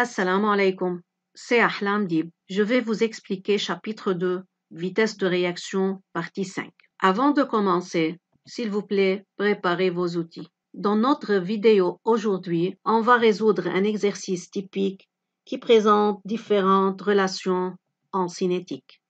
Assalamu alaikum, c'est Ahlam Dib. Je vais vous expliquer chapitre 2, vitesse de réaction, partie 5. Avant de commencer, s'il vous plaît, préparez vos outils. Dans notre vidéo aujourd'hui, on va résoudre un exercice typique qui présente différentes relations en cinétique.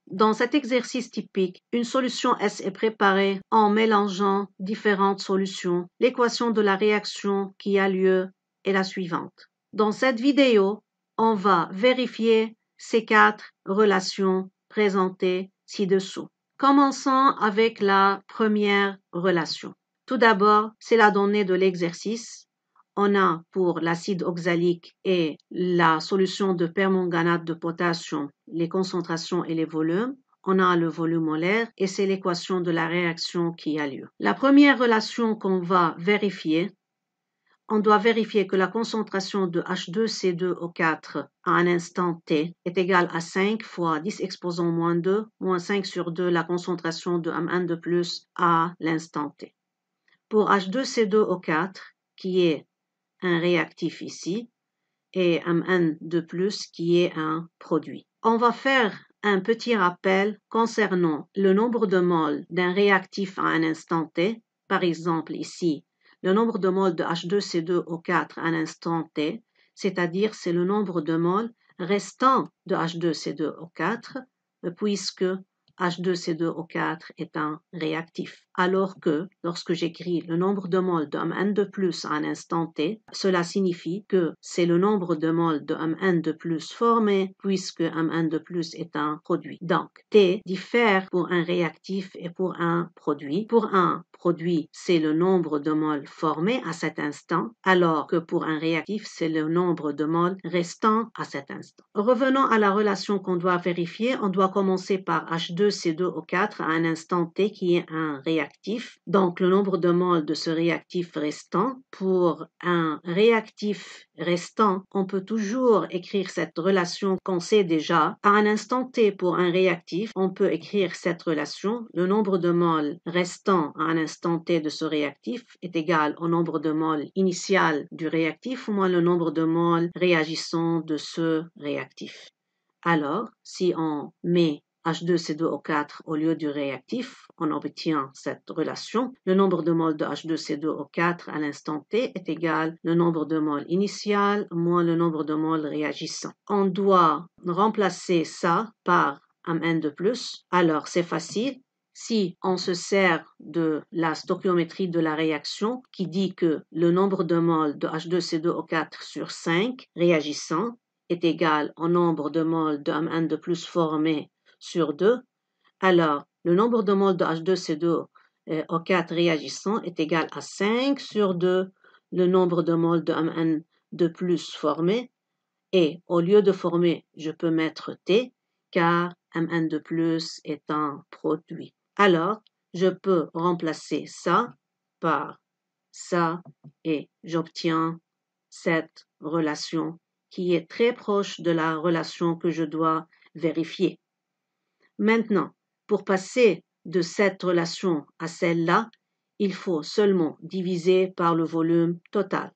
Dans cet exercice typique, une solution S est préparée en mélangeant différentes solutions. L'équation de la réaction qui a lieu est la suivante. Dans cette vidéo, on va vérifier ces 4 relations présentées ci-dessous. Commençons avec la première relation. Tout d'abord, c'est la donnée de l'exercice. On a pour l'acide oxalique et la solution de permanganate de potassium les concentrations et les volumes. On a le volume molaire et c'est l'équation de la réaction qui a lieu. La première relation qu'on va vérifier, on doit vérifier que la concentration de H2CO4 à un instant T est égale à 5 fois 10 exposant moins 2, moins 5 sur 2 la concentration de M1 de plus à l'instant T. Pour H2CO4, qui est un réactif ici, et Mn de plus qui est un produit. On va faire un petit rappel concernant le nombre de moles d'un réactif à un instant T. Par exemple ici, le nombre de moles de H2CO4 à un instant T, c'est-à-dire c'est le nombre de moles restant de H2CO4 puisque H2CO4 est un réactif. Alors que lorsque j'écris le nombre de moles de Mn de plus à un instant T, cela signifie que c'est le nombre de moles de Mn de plus formé puisque Mn de plus est un produit. Donc, T diffère pour un réactif et pour un produit. Pour un produit, c'est le nombre de moles formés à cet instant, alors que pour un réactif, c'est le nombre de moles restant à cet instant. Revenons à la relation qu'on doit vérifier. On doit commencer par H2CO4 à un instant T qui est un réactif. Donc, le nombre de moles de ce réactif restant. Pour un réactif restant, on peut toujours écrire cette relation qu'on sait déjà. À un instant T pour un réactif, on peut écrire cette relation. Le nombre de moles restant à un instant T de ce réactif est égal au nombre de moles initial du réactif moins le nombre de moles réagissant de ce réactif. Alors, si on met H2CO4 au lieu du réactif, on obtient cette relation. Le nombre de moles de H2CO4 à l'instant T est égal au nombre de moles initial moins le nombre de moles réagissants. On doit remplacer ça par Mn de plus. Alors, c'est facile. Si on se sert de la stoichiométrie de la réaction qui dit que le nombre de moles de H2CO4 sur 5 réagissants est égal au nombre de moles de Mn de plus formé sur 2, alors le nombre de moles de H2CO4 réagissant est égal à 5 sur 2 le nombre de moles de Mn de plus formé, et au lieu de former, je peux mettre T, car Mn de plus est un produit. Alors, je peux remplacer ça par ça et j'obtiens cette relation qui est très proche de la relation que je dois vérifier. Maintenant, pour passer de cette relation à celle-là, il faut seulement diviser par le volume total.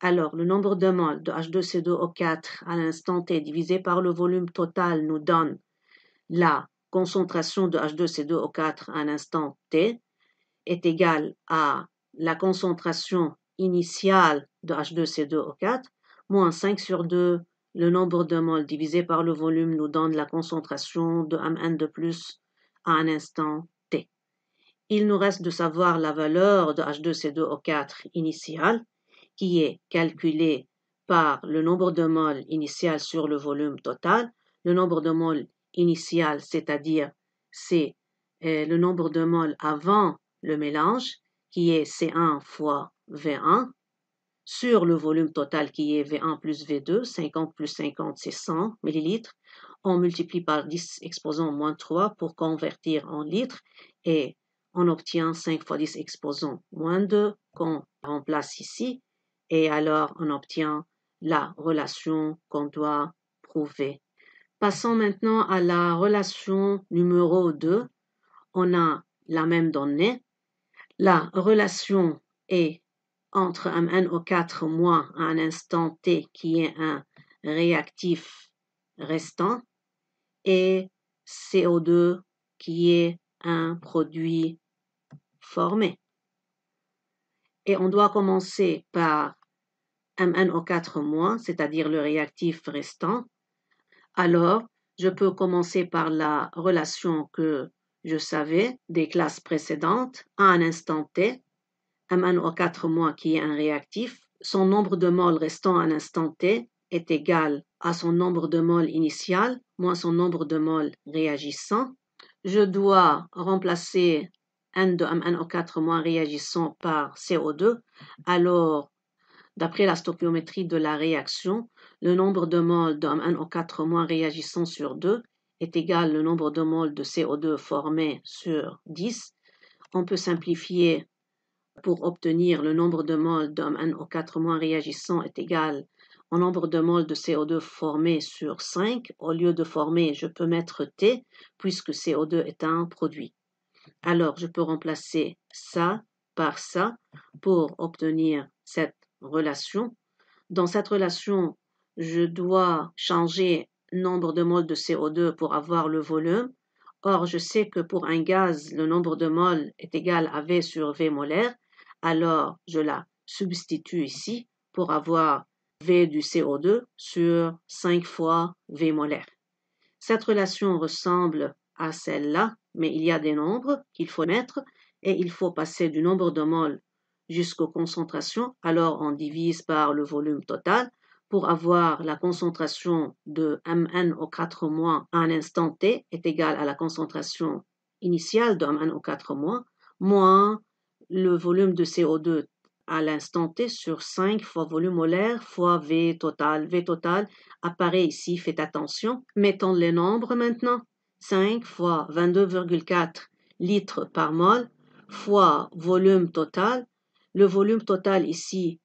Alors, le nombre de moles de H2CO4 à l'instant T divisé par le volume total nous donne la concentration de H2CO4 à l'instant T est égale à la concentration initiale de H2CO4 moins 5 sur 2 le nombre de moles divisé par le volume nous donne la concentration de Mn de plus à un instant T. Il nous reste de savoir la valeur de H2CO4 initiale qui est calculée par le nombre de moles initial sur le volume total. Le nombre de moles initial, c'est-à-dire c'est le nombre de moles avant le mélange qui est C1 fois V1 sur le volume total qui est V1 plus V2, 50 plus 50 c'est 100 millilitres. On multiplie par 10 exposant moins 3 pour convertir en litres et on obtient 5 fois 10 exposant moins 2 qu'on remplace ici et alors on obtient la relation qu'on doit prouver. Passons maintenant à la relation numéro 2. On a la même donnée. La relation est entre un NO4- à un instant T qui est un réactif restant et CO2 qui est un produit formé. Et on doit commencer par MnO4-, c'est-à-dire le réactif restant. Alors, je peux commencer par la relation que je savais des classes précédentes à un instant T. MnO4- qui est un réactif, son nombre de moles restant à un instant T est égal à son nombre de moles initial moins son nombre de moles réagissant. Je dois remplacer N de MnO4- réagissant par CO2. Alors, d'après la stoichiométrie de la réaction, le nombre de moles de MnO4- réagissant sur 2 est égal au nombre de moles de CO2 formé sur 10. On peut simplifier pour obtenir le nombre de moles de MnO4- réagissant est égal au nombre de moles de CO2 formé sur 5. Au lieu de former, je peux mettre T puisque CO2 est un produit. Alors, je peux remplacer ça par ça pour obtenir cette relation. Dans cette relation, je dois changer nombre de moles de CO2 pour avoir le volume. Or, je sais que pour un gaz, le nombre de moles est égal à V sur V molaire. Alors, je la substitue ici pour avoir V du CO2 sur 5 fois V molaire. Cette relation ressemble à celle-là, mais il y a des nombres qu'il faut mettre et il faut passer du nombre de moles jusqu'aux concentrations. Alors on divise par le volume total pour avoir la concentration de MnO4- à un instant T est égale à la concentration initiale de MnO4- moins le volume de CO2 à l'instant T sur 5 fois volume molaire fois V total. V total apparaît ici, faites attention. Mettons les nombres maintenant. 5 fois 22,4 litres par mol fois volume total. Le volume total ici,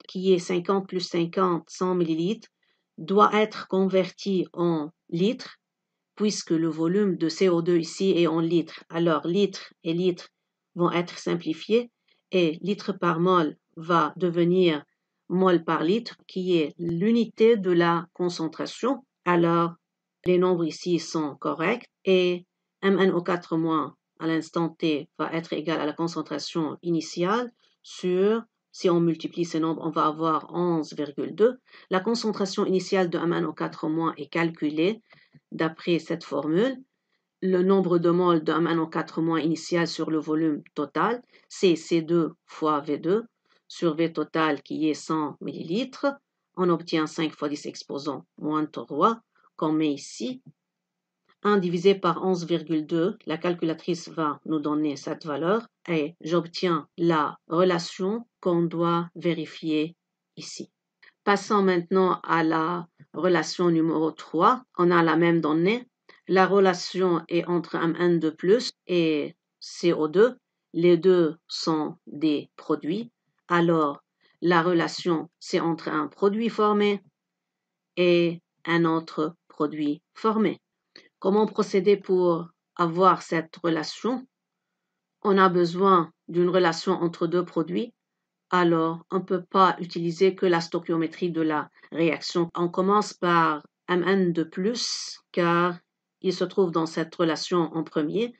qui est 50 plus 50, 100 millilitres, doit être converti en litres, puisque le volume de CO2 ici est en litres. Alors, litres et litres vont être simplifiés et litre par mol va devenir mol par litre, qui est l'unité de la concentration. Alors, les nombres ici sont corrects et MnO4- à l'instant T va être égal à la concentration initiale sur, si on multiplie ces nombres, on va avoir 11,2. La concentration initiale de MnO4- est calculée d'après cette formule. Le nombre de moles de MnO4- initial sur le volume total, c'est C2 fois V2 sur V total qui est 100 millilitres. On obtient 5 fois 10 exposant moins 3 qu'on met ici. 1 divisé par 11,2, la calculatrice va nous donner cette valeur et j'obtiens la relation qu'on doit vérifier ici. Passons maintenant à la relation numéro 3. On a la même donnée. La relation est entre Mn2+ et CO2. Les deux sont des produits. Alors, la relation, c'est entre un produit formé et un autre produit formé. Comment procéder pour avoir cette relation? On a besoin d'une relation entre deux produits. Alors, on ne peut pas utiliser que la stoichiométrie de la réaction. On commence par Mn2+, car il se trouve dans cette relation en premier.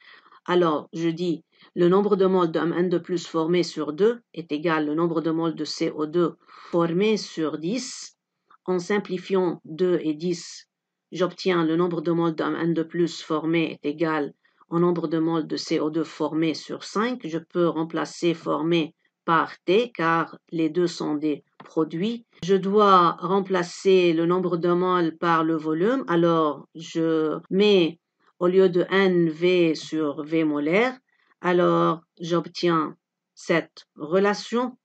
Alors, je dis, le nombre de moles de Mn2+ formé sur 2 est égal au nombre de moles de CO2 formé sur 10. En simplifiant 2 et 10, j'obtiens le nombre de moles de Mn2+ formé est égal au nombre de moles de CO2 formé sur 5. Je peux remplacer formé par T, car les deux sont des produits. Je dois remplacer le nombre de moles par le volume. Alors, je mets au lieu de NV sur V molaire. Alors, j'obtiens cette relation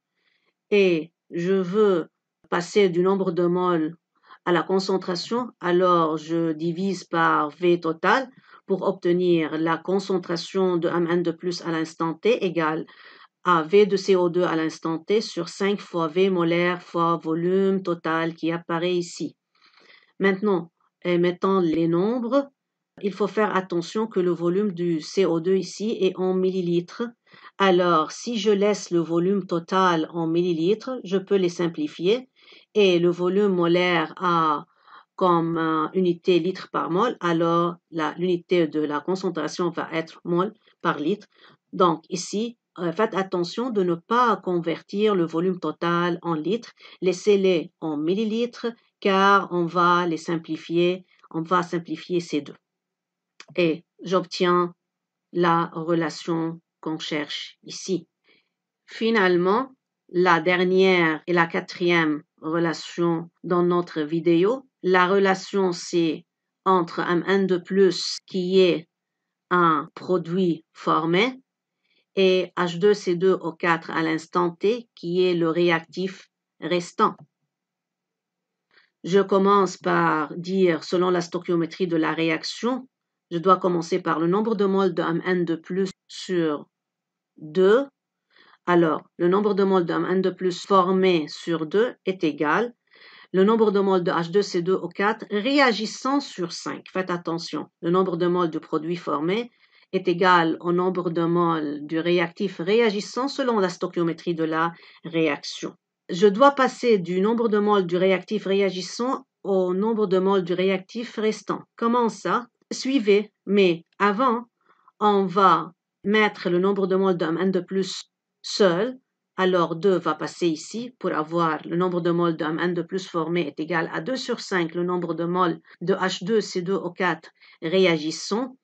et je veux passer du nombre de moles à la concentration. Alors, je divise par V total pour obtenir la concentration de Mn2+ à l'instant T égale à V de CO2 à l'instant T sur 5 fois V molaire fois volume total qui apparaît ici. Maintenant, mettant les nombres, il faut faire attention que le volume du CO2 ici est en millilitres. Alors, si je laisse le volume total en millilitres, je peux les simplifier et le volume molaire a comme unité litre par mol, alors l'unité de la concentration va être mol par litre. Donc ici, faites attention de ne pas convertir le volume total en litres, laissez-les en millilitres car on va simplifier ces deux. Et j'obtiens la relation qu'on cherche ici. Finalement, la dernière et la quatrième relation dans notre vidéo, la relation c'est entre un N2+, qui est un produit formé, et H2CO4 à l'instant T, qui est le réactif restant. Je commence par dire, selon la stoichiométrie de la réaction, je dois commencer par le nombre de moles de N2+ sur 2. Alors, le nombre de moles de N2+ formé sur 2 est égal le nombre de moles de H2CO4 réagissant sur 5. Faites attention, le nombre de moles du produit formé est égal au nombre de moles du réactif réagissant selon la stoichiométrie de la réaction. Je dois passer du nombre de moles du réactif réagissant au nombre de moles du réactif restant. Comment ça? Suivez, mais avant, on va mettre le nombre de moles de N2+ seul, alors 2 va passer ici pour avoir le nombre de moles de N2+ formé est égal à 2 sur 5, le nombre de moles de H2CO4 réagissant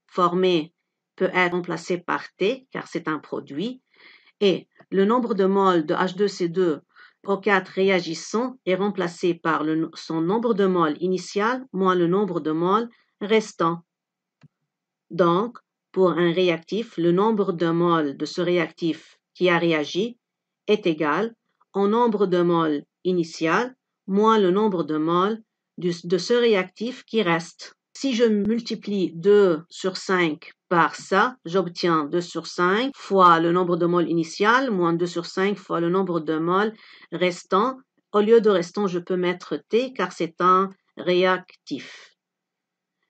formé peut être remplacé par T car c'est un produit et le nombre de moles de H2CO4 réagissant est remplacé par son nombre de moles initial moins le nombre de moles restant. Donc, pour un réactif, le nombre de moles de ce réactif qui a réagi est égal au nombre de moles initial moins le nombre de moles de ce réactif qui reste. Si je multiplie 2 sur 5 par ça, j'obtiens 2 sur 5 fois le nombre de moles initial moins 2 sur 5 fois le nombre de moles restant. Au lieu de restant, je peux mettre T car c'est un réactif.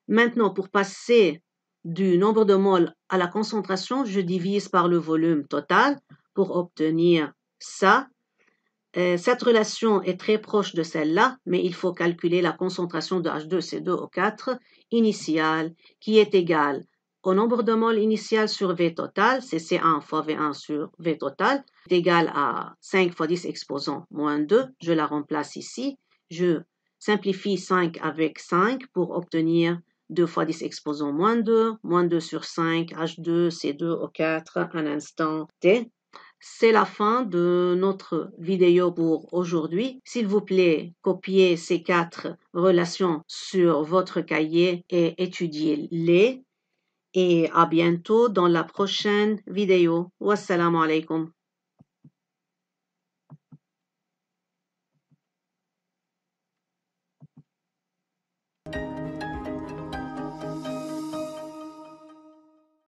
Maintenant, pour passer du nombre de moles à la concentration, je divise par le volume total pour obtenir ça. Cette relation est très proche de celle-là, mais il faut calculer la concentration de H2CO4 initiale qui est égale au nombre de moles initial sur V total, c'est C1 fois V1 sur V total, est égal à 5 fois 10 exposant moins 2. Je la remplace ici. Je simplifie 5 avec 5 pour obtenir 2 fois 10 exposant moins 2 sur 5, H2CO4 un instant T. C'est la fin de notre vidéo pour aujourd'hui. S'il vous plaît, copiez ces 4 relations sur votre cahier et étudiez-les. Et à bientôt dans la prochaine vidéo. Wassalamu alaikum.